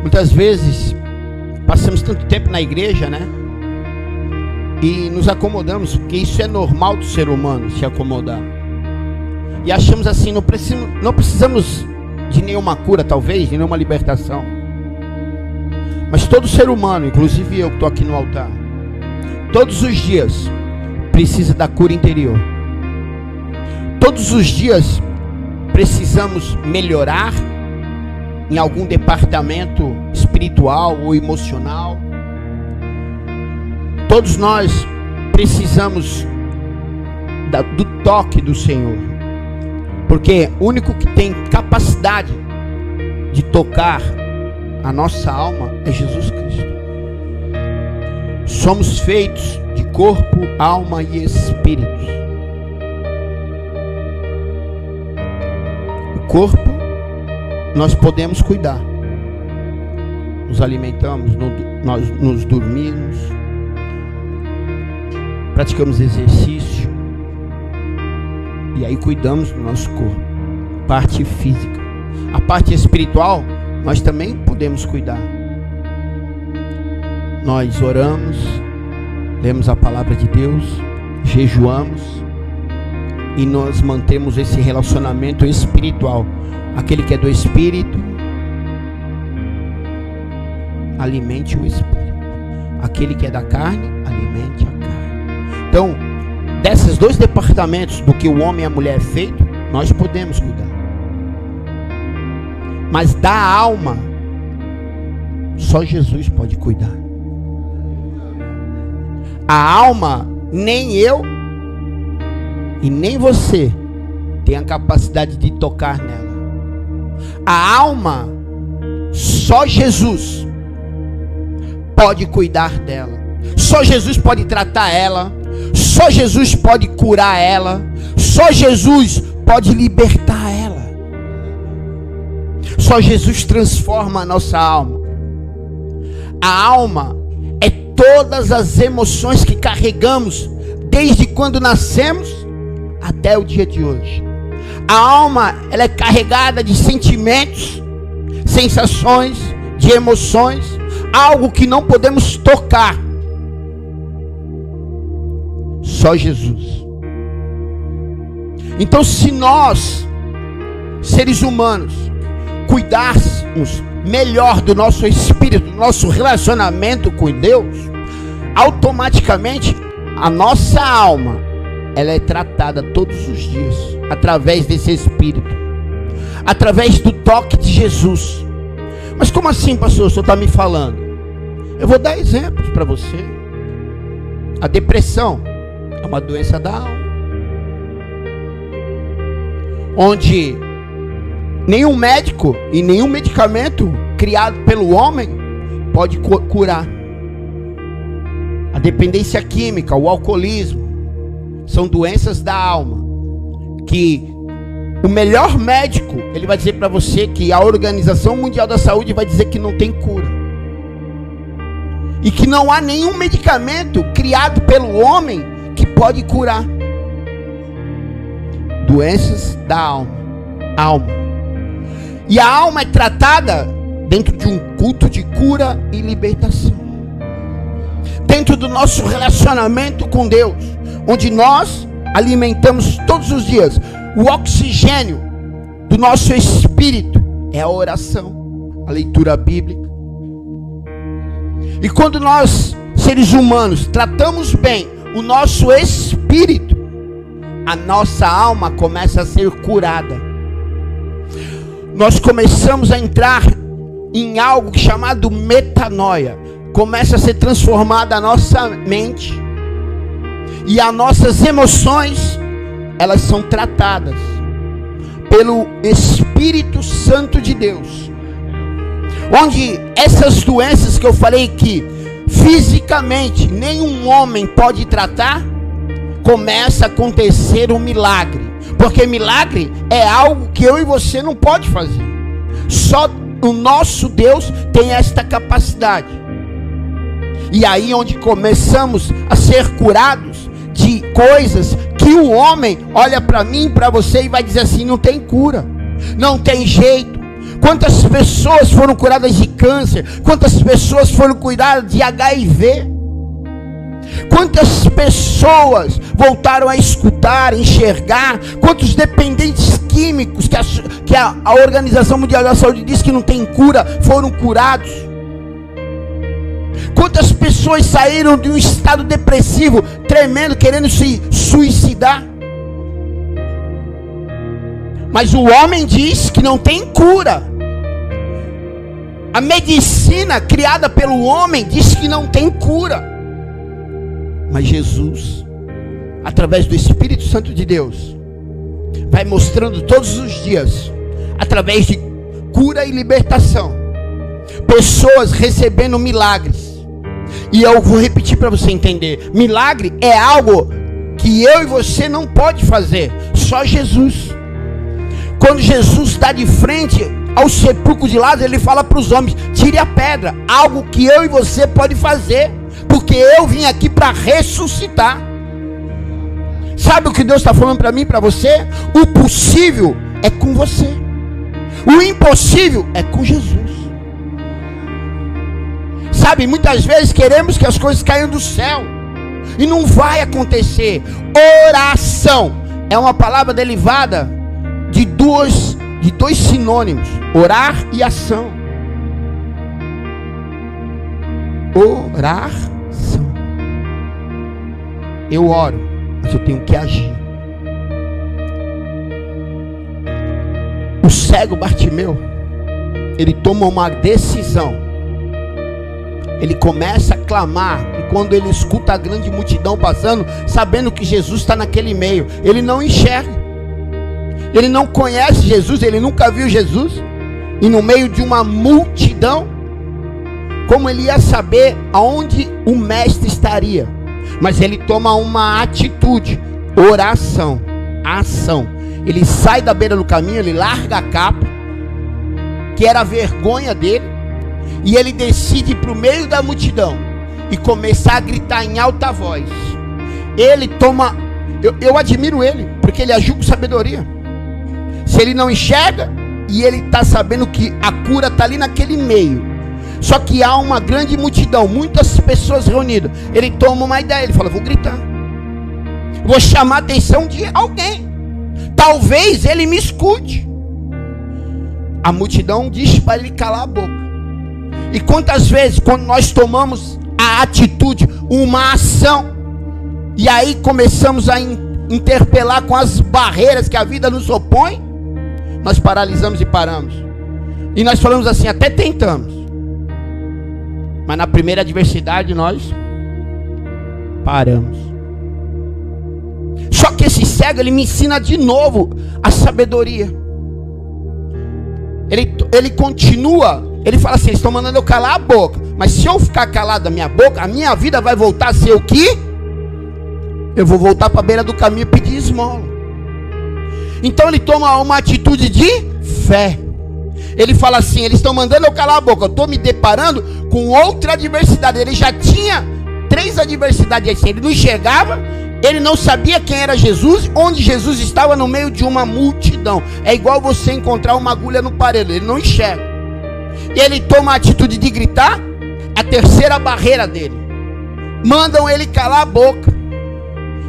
Muitas vezes passamos tanto tempo na igreja, né? E nos acomodamos, porque isso é normal do ser humano, se acomodar. E achamos assim, não precisamos de nenhuma cura, talvez, de nenhuma libertação. Mas todo ser humano, inclusive eu que estou aqui no altar, todos os dias precisa da cura interior. Todos os dias precisamos melhorar em algum departamento espiritual ou emocional. Todos nós precisamos do toque do Senhor, porque o único que tem capacidade de tocar a nossa alma é Jesus Cristo. Somos feitos de corpo, alma e espírito. O corpo nós podemos cuidar, nos alimentamos, nós nos dormimos, praticamos exercício e aí cuidamos do nosso corpo, parte física. A parte espiritual nós também podemos cuidar. Nós oramos, lemos a palavra de Deus, jejuamos e nós mantemos esse relacionamento espiritual. Aquele que é do Espírito, alimente o Espírito. Aquele que é da carne, alimente a carne. Então, desses dois departamentos do que o homem e a mulher é feito, nós podemos cuidar. Mas da alma, só Jesus pode cuidar. A alma, nem eu e nem você tem a capacidade de tocar nela. A alma, só Jesus pode cuidar dela. Só Jesus pode tratar ela. Só Jesus pode curar ela. Só Jesus pode libertar ela. Só Jesus transforma a nossa alma. A alma é todas as emoções que carregamos desde quando nascemos até o dia de hoje. A alma, ela é carregada de sentimentos, sensações, de emoções, algo que não podemos tocar. Só Jesus. Então, se nós, seres humanos, cuidássemos melhor do nosso espírito, do nosso relacionamento com Deus, automaticamente a nossa alma, ela é tratada todos os dias, através desse Espírito, através do toque de Jesus. Mas como assim, pastor, o senhor está me falando? Eu vou dar exemplos para você. A depressão é uma doença da alma, onde nenhum médico e nenhum medicamento criado pelo homem pode curar. A dependência química, o alcoolismo, são doenças da alma, que o melhor médico, ele vai dizer para você que a Organização Mundial da Saúde vai dizer que não tem cura. E que não há nenhum medicamento criado pelo homem que pode curar. Doenças da alma. E a alma é tratada dentro de um culto de cura e libertação. Dentro do nosso relacionamento com Deus, onde nós alimentamos todos os dias o oxigênio do nosso espírito, é a oração, a leitura bíblica. E quando nós, seres humanos, tratamos bem o nosso espírito, a nossa alma começa a ser curada. Nós começamos a entrar em algo chamado metanoia. Começa a ser transformada a nossa mente. E as nossas emoções, elas são tratadas pelo Espírito Santo de Deus. Onde essas doenças que eu falei que fisicamente nenhum homem pode tratar, começa a acontecer um milagre. Porque milagre é algo que eu e você não pode fazer. Só o nosso Deus tem esta capacidade. E aí onde começamos a ser curados de coisas que o homem olha para mim, para você e vai dizer assim, não tem cura, não tem jeito. Quantas pessoas foram curadas de câncer? Quantas pessoas foram curadas de HIV? Quantas pessoas voltaram a escutar, enxergar? Quantos dependentes químicos que a Organização Mundial da Saúde diz que não tem cura, foram curados? Quantas pessoas saíram de um estado depressivo, tremendo, querendo se suicidar? Mas o homem diz que não tem cura. A medicina criada pelo homem diz que não tem cura. Mas Jesus, através do Espírito Santo de Deus, vai mostrando todos os dias, através de cura e libertação, pessoas recebendo milagres. E eu vou repetir para você entender: milagre é algo que eu e você não pode fazer, só Jesus. Quando Jesus está de frente ao sepulcro de Lázaro, ele fala para os homens: tire a pedra. Algo que eu e você pode fazer, porque eu vim aqui para ressuscitar. Sabe o que Deus está falando para mim e para você? O possível é com você, o impossível é com Jesus. Sabe, muitas vezes queremos que as coisas caiam do céu, e não vai acontecer. Oração é uma palavra derivada de dois sinônimos: orar e ação. Oração. Eu oro, mas eu tenho que agir. O cego Bartimeu, ele toma uma decisão. Ele começa a clamar, e quando ele escuta a grande multidão passando, sabendo que Jesus está naquele meio, ele não enxerga, ele não conhece Jesus, ele nunca viu Jesus, e no meio de uma multidão, como ele ia saber aonde o mestre estaria? Mas ele toma uma atitude: oração, ação. Ele sai da beira do caminho, ele larga a capa, que era a vergonha dele, e ele decide ir para o meio da multidão e começar a gritar em alta voz. Ele toma, eu admiro ele, porque ele agiu com sabedoria. Se ele não enxerga, e ele está sabendo que a cura está ali naquele meio, só que há uma grande multidão, muitas pessoas reunidas, ele toma uma ideia, ele fala: vou gritar, vou chamar a atenção de alguém, talvez ele me escute. A multidão diz para ele calar a boca. E quantas vezes, quando nós tomamos a atitude, uma ação, e aí começamos a interpelar com as barreiras que a vida nos opõe, nós paralisamos e paramos. E nós falamos assim: até tentamos, mas na primeira adversidade nós paramos. Só que esse cego, ele me ensina de novo a sabedoria. Ele continua. Ele fala assim: eles estão mandando eu calar a boca, mas se eu ficar calado a minha boca, a minha vida vai voltar a ser o quê? Eu vou voltar para a beira do caminho e pedir esmola. Então ele toma uma atitude de fé. Ele fala assim: eles estão mandando eu calar a boca, eu estou me deparando com outra adversidade. Ele já tinha 3 adversidades assim. Ele não enxergava, ele não sabia quem era Jesus, onde Jesus estava, no meio de uma multidão. É igual você encontrar uma agulha no parede, ele não enxerga. E ele toma a atitude de gritar, a terceira barreira dele. Mandam ele calar a boca.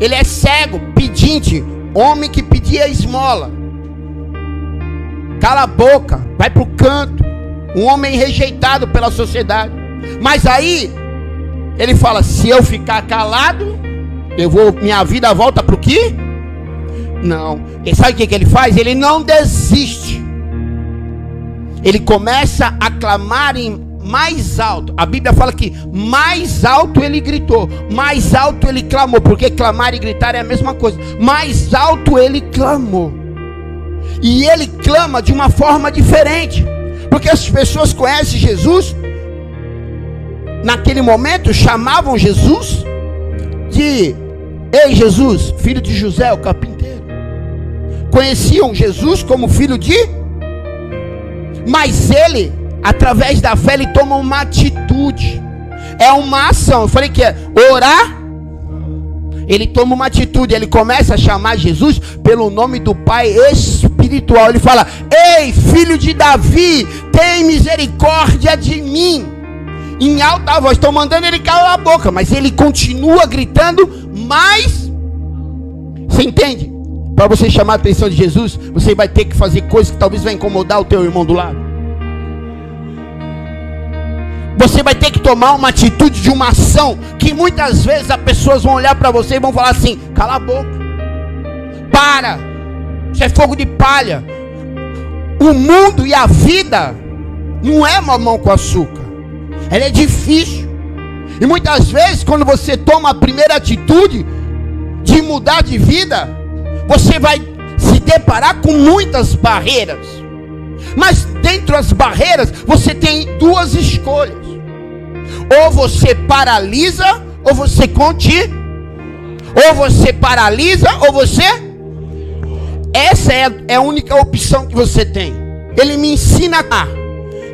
Ele é cego, pedinte, homem que pedia esmola. Cala a boca, vai para o canto. Um homem rejeitado pela sociedade. Mas aí, ele fala: se eu ficar calado, minha vida volta para o quê? Não. E sabe o que ele faz? Ele não desiste. Ele começa a clamar em mais alto. A Bíblia fala que mais alto ele gritou, mais alto ele clamou, porque clamar e gritar é a mesma coisa. Mais alto ele clamou. E ele clama de uma forma diferente, porque as pessoas conhecem Jesus. Naquele momento chamavam Jesus de: ei Jesus, filho de José, o carpinteiro. Conheciam Jesus como filho de... Mas ele, através da fé, ele toma uma atitude. É uma ação. Eu falei que é orar. Ele toma uma atitude. Ele começa a chamar Jesus pelo nome do Pai Espiritual. espiritual. Ele fala: ei, filho de Davi, tem misericórdia de mim. Em alta voz. Estão mandando ele calar a boca, mas ele continua gritando mais. Você entende? Para você chamar a atenção de Jesus, você vai ter que fazer coisas que talvez vai incomodar o teu irmão do lado. Você vai ter que tomar uma atitude de uma ação que muitas vezes as pessoas vão olhar para você e vão falar assim: cala a boca, para, isso é fogo de palha. O mundo e a vida não é mamão com açúcar, ela é difícil. E muitas vezes quando você toma a primeira atitude de mudar de vida, você vai se deparar com muitas barreiras. Mas dentro das barreiras você tem duas escolhas: ou você paralisa, ou você continua. Ou você paralisa, ou você... Essa é a única opção que você tem. Ele me ensina a,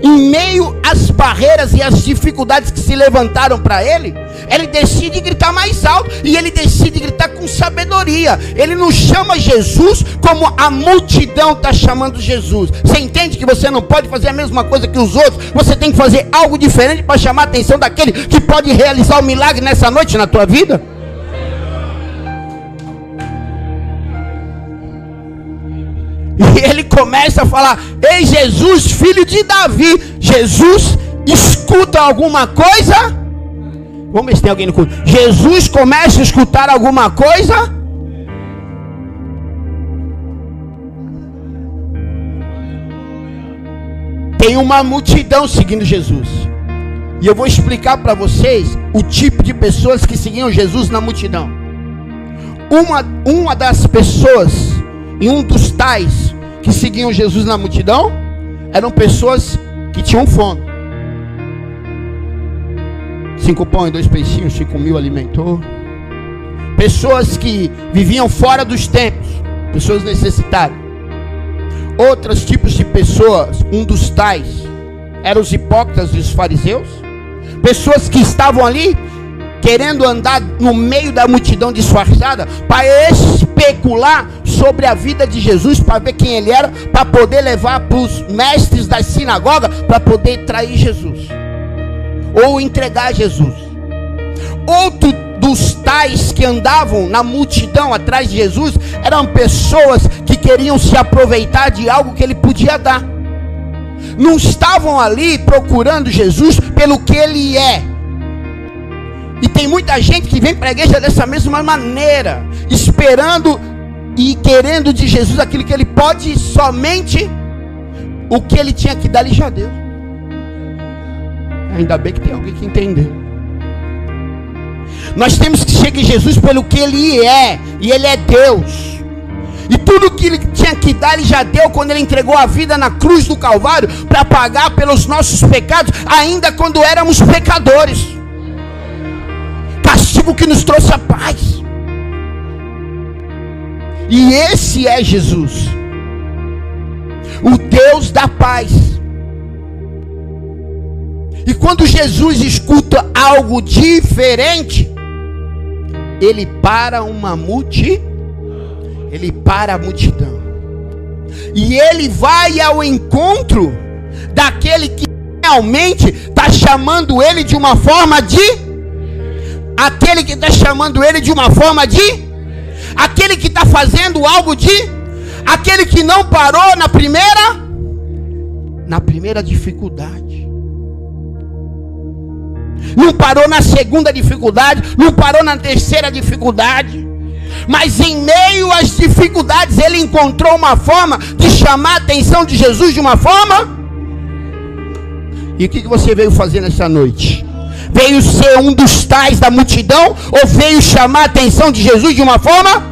em meio às barreiras e às dificuldades que se levantaram para ele, ele decide gritar mais alto. E ele decide gritar com sabedoria. Ele não chama Jesus como a multidão está chamando Jesus. Você entende que você não pode fazer a mesma coisa que os outros? Você tem que fazer algo diferente para chamar a atenção daquele que pode realizar o milagre nessa noite na tua vida. E ele começa a falar: ei, Jesus, filho de Davi. Jesus escuta alguma coisa? Vamos ver se tem alguém no culto. Jesus começa a escutar alguma coisa? Tem uma multidão seguindo Jesus. E eu vou explicar para vocês o tipo de pessoas que seguiam Jesus na multidão. Uma das pessoas, e um dos tais que seguiam Jesus na multidão, eram pessoas que tinham fome. 5 pães e 2 peixinhos, 5.000 alimentou. Pessoas que viviam fora dos templos, pessoas necessitadas. Outros tipos de pessoas, um dos tais, eram os hipócritas e os fariseus. Pessoas que estavam ali querendo andar no meio da multidão disfarçada para especular sobre a vida de Jesus, para ver quem ele era, para poder levar para os mestres da sinagoga, para poder trair Jesus ou entregar Jesus. Outro dos tais que andavam na multidão atrás de Jesus eram pessoas que queriam se aproveitar de algo que ele podia dar. Não estavam ali procurando Jesus pelo que ele é. E tem muita gente que vem para a igreja dessa mesma maneira, esperando e querendo de Jesus aquilo que ele pode, somente o que ele tinha que dar, ele já deu. Ainda bem que tem alguém que entendeu. Nós temos que chegar em Jesus pelo que ele é, e ele é Deus. E tudo que ele tinha que dar, ele já deu quando ele entregou a vida na cruz do Calvário para pagar pelos nossos pecados, ainda quando éramos pecadores. Castigo que nos trouxe a paz. E esse é Jesus, o Deus da paz. E quando Jesus escuta algo diferente, ele para uma multidão. Ele para a multidão. E ele vai ao encontro daquele que realmente está chamando ele de uma forma de... Aquele que está chamando ele de uma forma de... Aquele que está fazendo algo de... Aquele que não parou na primeira dificuldade. Não parou na segunda dificuldade, não parou na terceira dificuldade, mas em meio às dificuldades ele encontrou uma forma de chamar a atenção de Jesus de uma forma. E o que você veio fazer nessa noite? Veio ser um dos tais da multidão, ou veio chamar a atenção de Jesus de uma forma?